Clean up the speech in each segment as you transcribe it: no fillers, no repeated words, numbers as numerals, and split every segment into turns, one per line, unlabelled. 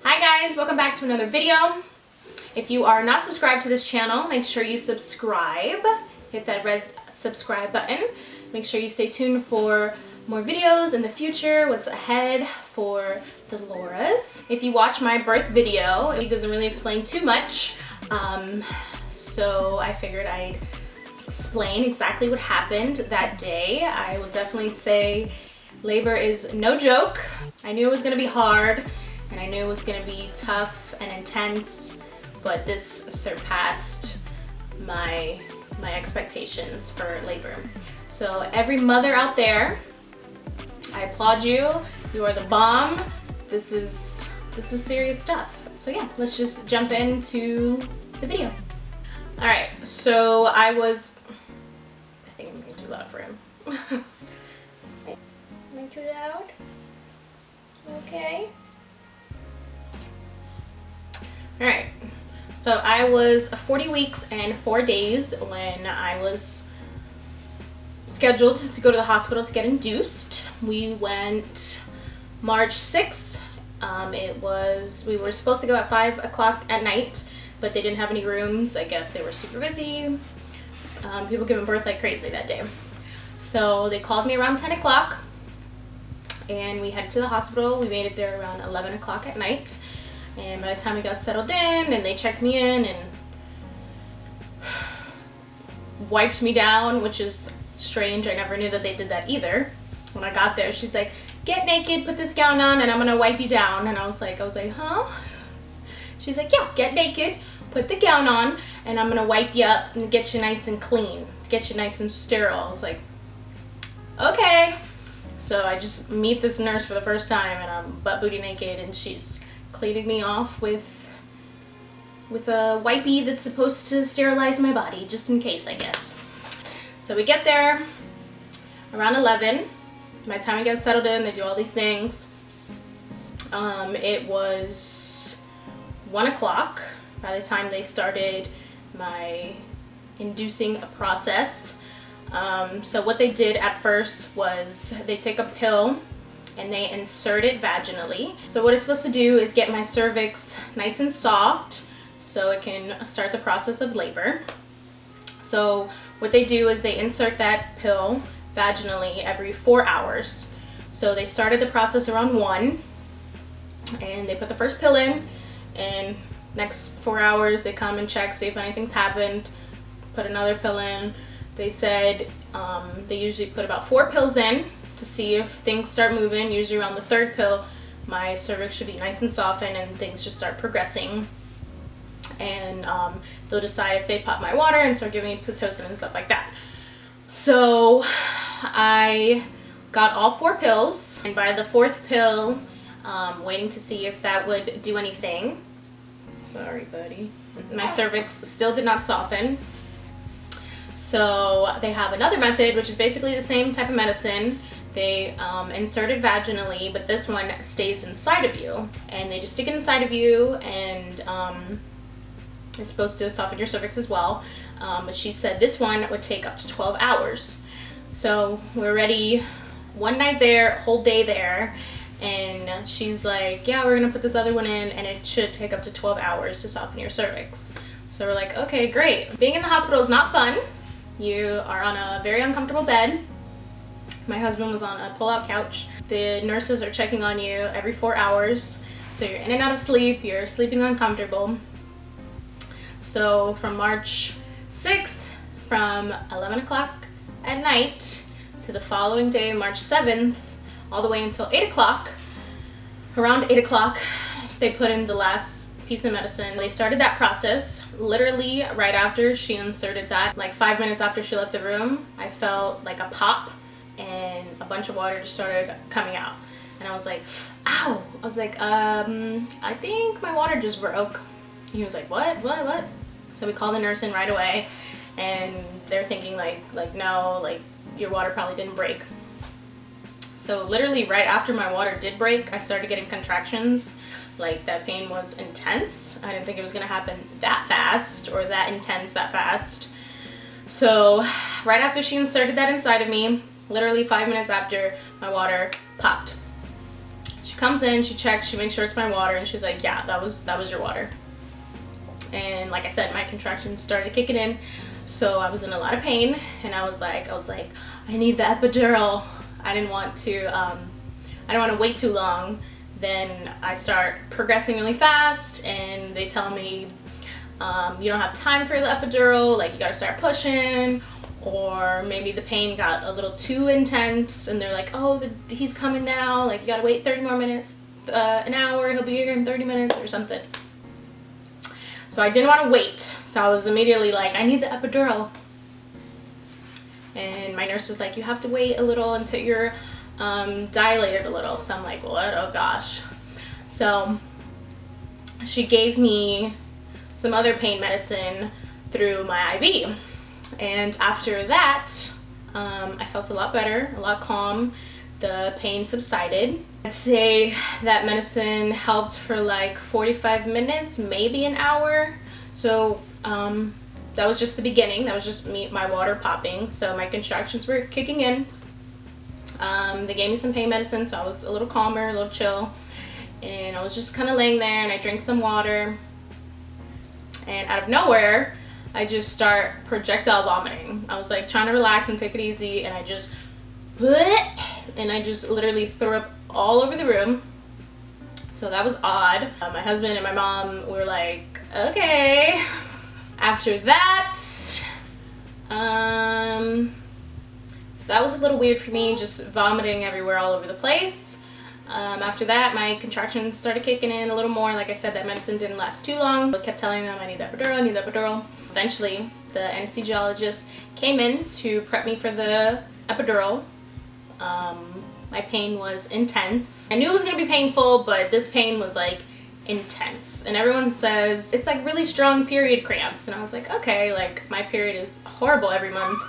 Hi guys, welcome back to another video. If you are not subscribed to this channel, make sure you subscribe. Hit that red subscribe button. Make sure you stay tuned for more videos in the future, what's ahead for the Loras. If you watch my birth video, it doesn't really explain too much. So I figured I'd explain exactly what happened that day. I will definitely say labor is no joke. I knew it was gonna be hard and I knew it was gonna be tough and intense, but this surpassed my expectations for labor. So every mother out there, I applaud you. You are the bomb. This is serious stuff. So yeah, let's just jump into the video. All right, so I think I'm being too loud for him. Am I too loud? Okay. All right, so I was 40 weeks and 4 days when I was scheduled to go to the hospital to get induced. We went March 6th. We were supposed to go at 5 o'clock at night, but they didn't have any rooms. I guess they were super busy. People giving birth like crazy that day. So they called me around 10 o'clock and we headed to the hospital. We made it there around 11 o'clock at night. And by the time we got settled in and they checked me in and wiped me down, which is strange. I never knew that they did that either. When I got there, she's like, get naked, put this gown on, and I'm gonna wipe you down. And I was like, huh? She's like, yeah, get naked, put the gown on, and I'm gonna wipe you up and get you nice and clean, get you nice and sterile. I was like, okay. So I just meet this nurse for the first time and I'm butt booty naked and she's cleaning me off with a wipey that's supposed to sterilize my body, just in case, I guess. So we get there around 11. By the time I get settled in, they do all these things. It was 1 o'clock by the time they started my inducing process. So what they did at first was they take a pill and they insert it vaginally. So what it's supposed to do is get my cervix nice and soft so it can start the process of labor. So what they do is they insert that pill vaginally every 4 hours. So they started the process around 1 and they put the first pill in, and next 4 hours they come and check, see if anything's happened, put another pill in. They said they usually put about 4 pills in to see if things start moving. Usually around the 3rd pill, my cervix should be nice and softened and things should start progressing. And they'll decide if they pop my water and start giving me Pitocin and stuff like that. So I got all 4 pills, and by the 4th pill, waiting to see if that would do anything. Sorry, buddy. My cervix still did not soften. So they have another method, which is basically the same type of medicine. They insert it vaginally, but this one stays inside of you. And they just stick it inside of you, and it's supposed to soften your cervix as well. But she said this one would take up to 12 hours. So we're ready one night there, whole day there. And she's like, yeah, we're gonna put this other one in and it should take up to 12 hours to soften your cervix. So we're like, okay, great. Being in the hospital is not fun. You are on a very uncomfortable bed. My husband was on a pull-out couch. The nurses are checking on you every 4 hours. So you're in and out of sleep, you're sleeping uncomfortable. So from March 6th, from 11 o'clock at night to the following day, March 7th, all the way until 8 o'clock, around 8 o'clock, they put in the last piece of medicine. They started that process literally right after she inserted that. Like 5 minutes after she left the room, I felt like a pop and a bunch of water just started coming out. And I was like, ow. I was like, I think my water just broke. He was like, what? So we called the nurse in right away, and they're thinking like no, like your water probably didn't break. So literally right after my water did break, I started getting contractions. Like that pain was intense. I didn't think it was gonna happen that fast or that intense that fast. So right after she inserted that inside of me, literally 5 minutes after, my water popped. She comes in, she checks, she makes sure it's my water, and she's like, yeah, that was your water. And like I said, my contractions started kicking in, so I was in a lot of pain, and I was like, I need the epidural. I didn't want to wait too long. Then I start progressing really fast, and they tell me, you don't have time for the epidural, like you gotta start pushing, or maybe the pain got a little too intense, and they're like, oh, he's coming now, like you gotta wait 30 more minutes, an hour, he'll be here in 30 minutes or something. So I didn't want to wait, so I was immediately like, I need the epidural. And my nurse was like, you have to wait a little until you're dilated a little. So I'm like, what? Oh gosh. So she gave me some other pain medicine through my IV, and after that I felt a lot better, a lot calm. The pain subsided. I'd say that medicine helped for like 45 minutes, maybe an hour. So that was just the beginning. That was just my water popping. So my contractions were kicking in. They gave me some pain medicine, so I was a little calmer, a little chill. And I was just kind of laying there, and I drank some water. And out of nowhere, I just start projectile vomiting. I was like trying to relax and take it easy, and I just literally threw up all over the room. So that was odd. My husband and my mom were like, okay. After that, so that was a little weird for me, just vomiting everywhere all over the place. After that, my contractions started kicking in a little more. Like I said, that medicine didn't last too long. I kept telling them I need the epidural, I need the epidural. Eventually, the anesthesiologist came in to prep me for the epidural. My pain was intense. I knew it was gonna be painful, but this pain was like intense. And everyone says it's like really strong period cramps. And I was like, okay, like my period is horrible every month.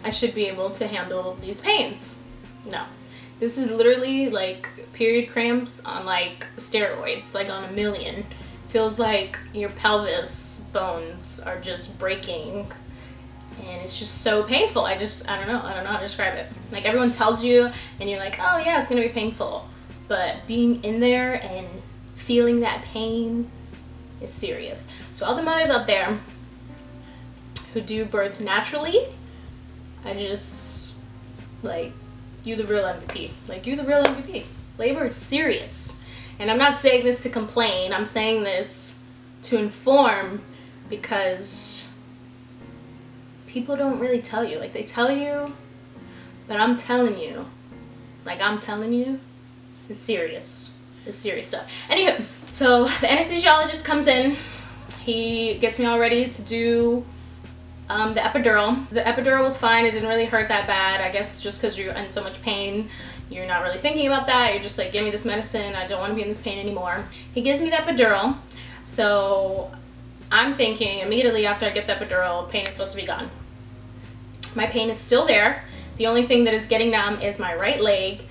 I should be able to handle these pains. No. This is literally like period cramps on like steroids, like on a million. Feels like your pelvis bones are just breaking. And it's just so painful. I don't know how to describe it. Like everyone tells you and you're like, oh yeah, it's gonna be painful. But being in there and feeling that pain is serious. So all the mothers out there who do birth naturally, I just, like, you the real MVP. Like, you the real MVP. Labor is serious. And I'm not saying this to complain. I'm saying this to inform, because people don't really tell you. Like, they tell you, but I'm telling you. Like, I'm telling you, it's serious. It's serious stuff. Anywho, so the anesthesiologist comes in. He gets me all ready to do the epidural. The epidural was fine. It didn't really hurt that bad. I guess just because you're in so much pain, you're not really thinking about that. You're just like, give me this medicine. I don't want to be in this pain anymore. He gives me the epidural. So I'm thinking immediately after I get the epidural, pain is supposed to be gone. My pain is still there. The only thing that is getting numb is my right leg.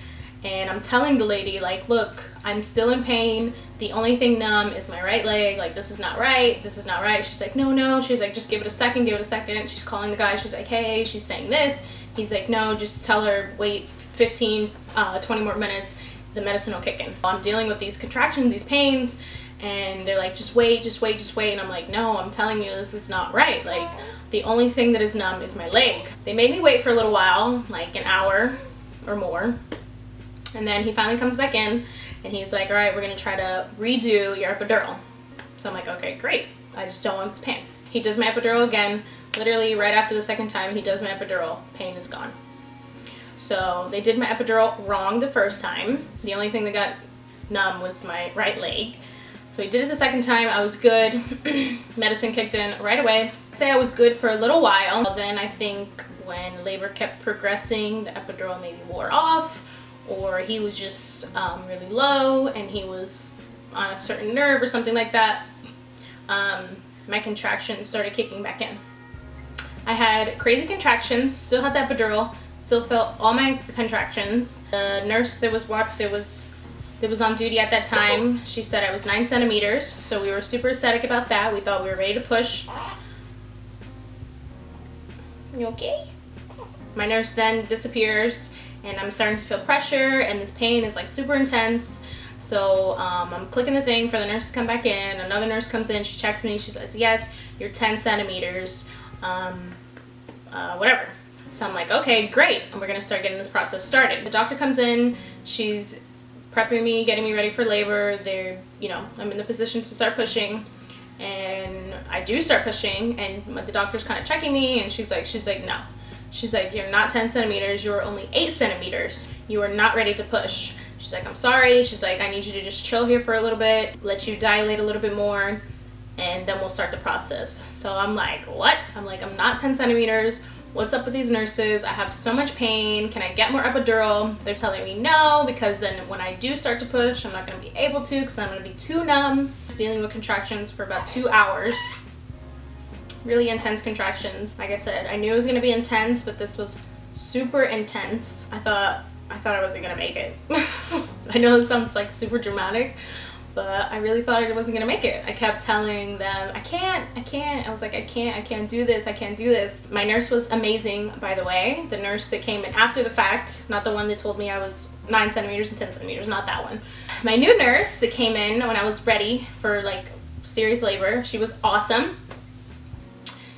And I'm telling the lady, like, look, I'm still in pain. The only thing numb is my right leg. Like, this is not right. This is not right. She's like, no. She's like, just give it a second. Give it a second. She's calling the guy. She's like, hey, she's saying this. He's like, no, just tell her, wait 15, 20 more minutes. The medicine will kick in. I'm dealing with these contractions, these pains, and they're like, just wait. And I'm like, no, I'm telling you, this is not right. Like, the only thing that is numb is my leg. They made me wait for a little while, like an hour or more. And then he finally comes back in and he's like, all right, we're gonna try to redo your epidural. So I'm like, okay, great. I just don't want this pain. He does my epidural again. Literally right after the second time he does my epidural, pain is gone. So they did my epidural wrong the first time. The only thing that got numb was my right leg. So he did it the second time. I was good. Medicine kicked in right away. I'd say I was good for a little while. Then I think when labor kept progressing, the epidural maybe wore off, or he was just really low and he was on a certain nerve or something like that. My contractions started kicking back in. I had crazy contractions, still had the epidural, still felt all my contractions. The nurse that was on duty at that time, she said I was 9 centimeters, so we were super ecstatic about that. We thought we were ready to push. You okay? My nurse then disappears and I'm starting to feel pressure, and this pain is like super intense. So I'm clicking the thing for the nurse to come back in. Another nurse comes in, she checks me, she says, yes, you're 10 centimeters, whatever. So I'm like, okay, great, and we're gonna start getting this process started. The doctor comes in, she's prepping me, getting me ready for labor. They're, you know, I'm in the position to start pushing, and I do start pushing, and the doctor's kind of checking me, and she's like, no. She's like, you're not 10 centimeters, you're only 8 centimeters. You are not ready to push. She's like, I'm sorry. She's like, I need you to just chill here for a little bit, let you dilate a little bit more, and then we'll start the process. So I'm like, what? I'm like, I'm not 10 centimeters. What's up with these nurses? I have so much pain. Can I get more epidural? They're telling me no, because then when I do start to push, I'm not going to be able to, because I'm going to be too numb. Dealing with contractions for about 2 hours. Really intense contractions. Like I said, I knew it was going to be intense, but this was super intense. I thought I wasn't going to make it. I know that sounds like super dramatic, but I really thought I wasn't gonna make it. I kept telling them, I can't. I was like, I can't do this. My nurse was amazing, by the way. The nurse that came in after the fact, not the one that told me I was 9 centimeters and 10 centimeters, not that one. My new nurse that came in when I was ready for like serious labor, she was awesome.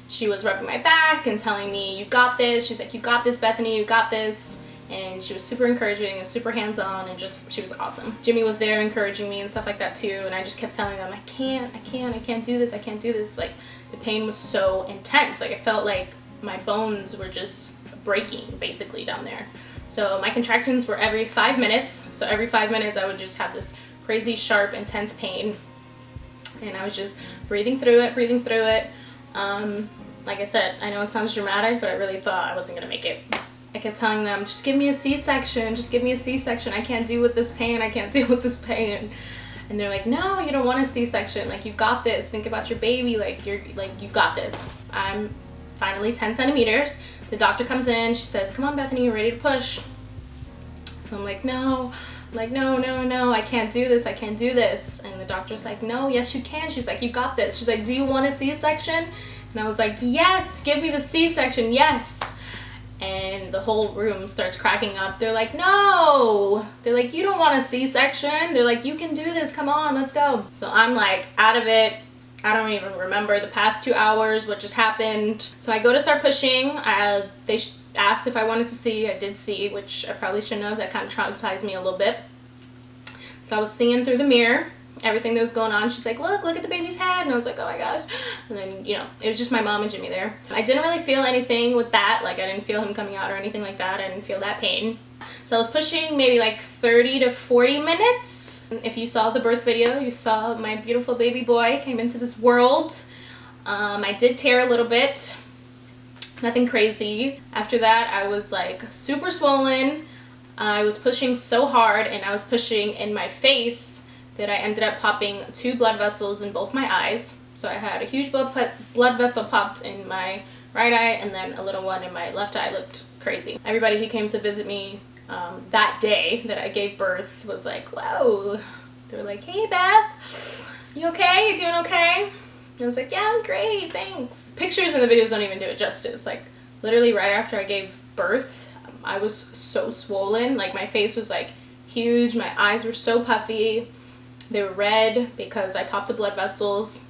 She was rubbing my back and telling me, you got this. She's like, you got this, Bethany, you got this. And she was super encouraging and super hands-on, and just, she was awesome. Jimmy was there encouraging me and stuff like that too, and I just kept telling them, I can't do this. Like, the pain was so intense. Like, it felt like my bones were just breaking basically down there. So my contractions were every 5 minutes. So every 5 minutes I would just have this crazy, sharp, intense pain. And I was just breathing through it. Like I said, I know it sounds dramatic, but I really thought I wasn't gonna make it. I kept telling them, just give me a C-section, I can't deal with this pain, And they're like, no, you don't want a C-section, like, you got this, think about your baby, you got this. I'm finally 10 centimeters. The doctor comes in, she says, come on, Bethany, you're ready to push. So I'm like, no, I can't do this. And the doctor's like, no, yes you can. She's like, you got this. She's like, do you want a C-section? And I was like, yes, give me the C-section, yes. And the whole room starts cracking up. They're like, no. They're like, you don't want a C-section. They're like, you can do this. Come on, let's go. So I'm like out of it. I don't even remember the past 2 hours, what just happened. So I go to start pushing. They asked if I wanted to see. I did see, which I probably shouldn't have. That kind of traumatized me a little bit. So I was seeing through the mirror everything that was going on. She's like, look at the baby's head. And I was like, oh my gosh. And then, you know, it was just my mom and Jimmy there. I didn't really feel anything with that. Like, I didn't feel him coming out or anything like that. I didn't feel that pain. So I was pushing maybe like 30 to 40 minutes. If you saw the birth video, you saw my beautiful baby boy came into this world. I did tear a little bit. Nothing crazy. After that, I was like super swollen. I was pushing so hard, and I was pushing in my face that I ended up popping 2 blood vessels in both my eyes. So I had a huge blood vessel popped in my right eye, and then a little one in my left eye. Looked crazy. Everybody who came to visit me that day that I gave birth was like, whoa. They were like, hey Beth, you okay? You doing okay? And I was like, yeah, I'm great, thanks. Pictures and the videos don't even do it justice. Like, literally right after I gave birth, I was so swollen. Like, my face was like huge. My eyes were so puffy. They were red because I popped the blood vessels.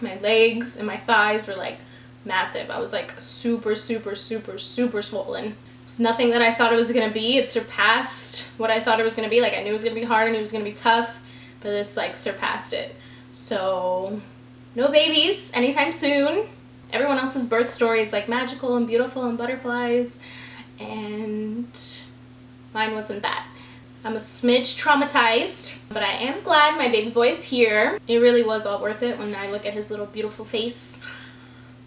My legs and my thighs were like massive. I was like super swollen. It's nothing that I thought it was going to be. It surpassed what I thought it was going to be. Like, I knew it was going to be hard, I knew it was going to be tough, but this like surpassed it. So no babies anytime soon. Everyone else's birth story is like magical and beautiful and butterflies, and mine wasn't that. I'm a smidge traumatized, but I am glad my baby boy is here. It really was all worth it when I look at his little beautiful face.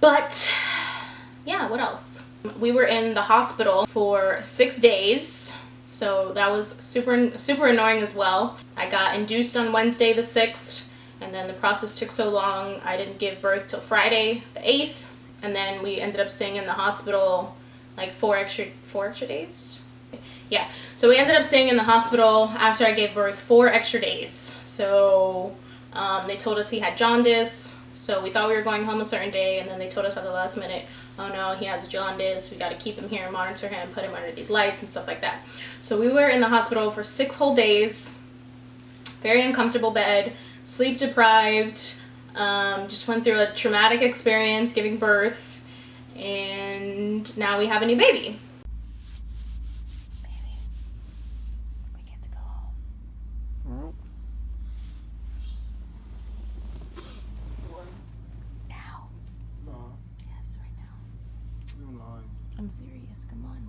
But yeah, what else? We were in the hospital for 6 days, so that was super annoying as well. I got induced on Wednesday the 6th, and then the process took so long I didn't give birth till Friday the 8th, and then we ended up staying in the hospital like 4 extra days. Yeah, so we ended up staying in the hospital after I gave birth 4 extra days. So they told us he had jaundice, So we thought we were going home a certain day, and then they told us at the last minute, oh no, he has jaundice, we got to keep him here, monitor him, put him under these lights and stuff like that. So we were in the hospital for 6 whole days, very uncomfortable bed, sleep deprived, just went through a traumatic experience giving birth, and now we have a new baby. I'm serious, come on.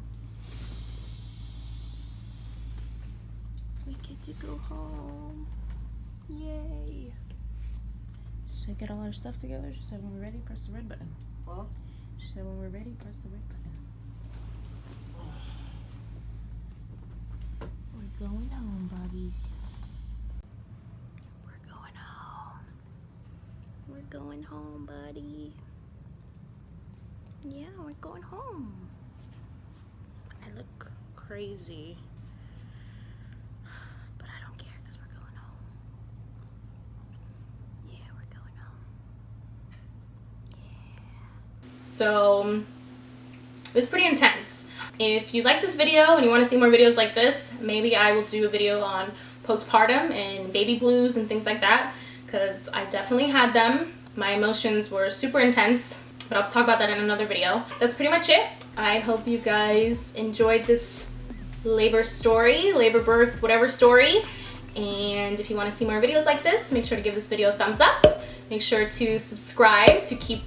We get to go home. Yay. Should I get all our stuff together? She said when we're ready, press the red button.
Huh?
She said when we're ready, press the red button. We're going home, Bobbies. We're going home. We're going home, buddy. Yeah, we're going home. I look crazy, but I don't care because we're going home. Yeah, we're going home. Yeah. So, it was pretty intense. If you like this video and you want to see more videos like this, maybe I will do a video on postpartum and baby blues and things like that, because I definitely had them. My emotions were super intense. But I'll talk about that in another video. That's pretty much it. I hope you guys enjoyed this labor story, labor birth, whatever story. And if you want to see more videos like this, make sure to give this video a thumbs up. Make sure to subscribe to keep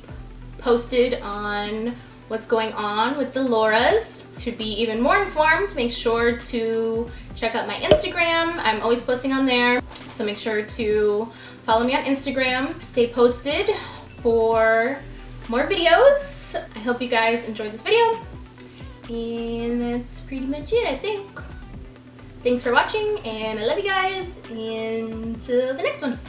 posted on what's going on with the Loras. To be even more informed, make sure to check out my Instagram. I'm always posting on there. So make sure to follow me on Instagram. Stay posted for more videos. I hope you guys enjoyed this video, and that's pretty much it, I think. Thanks for watching, and I love you guys, and until the next one.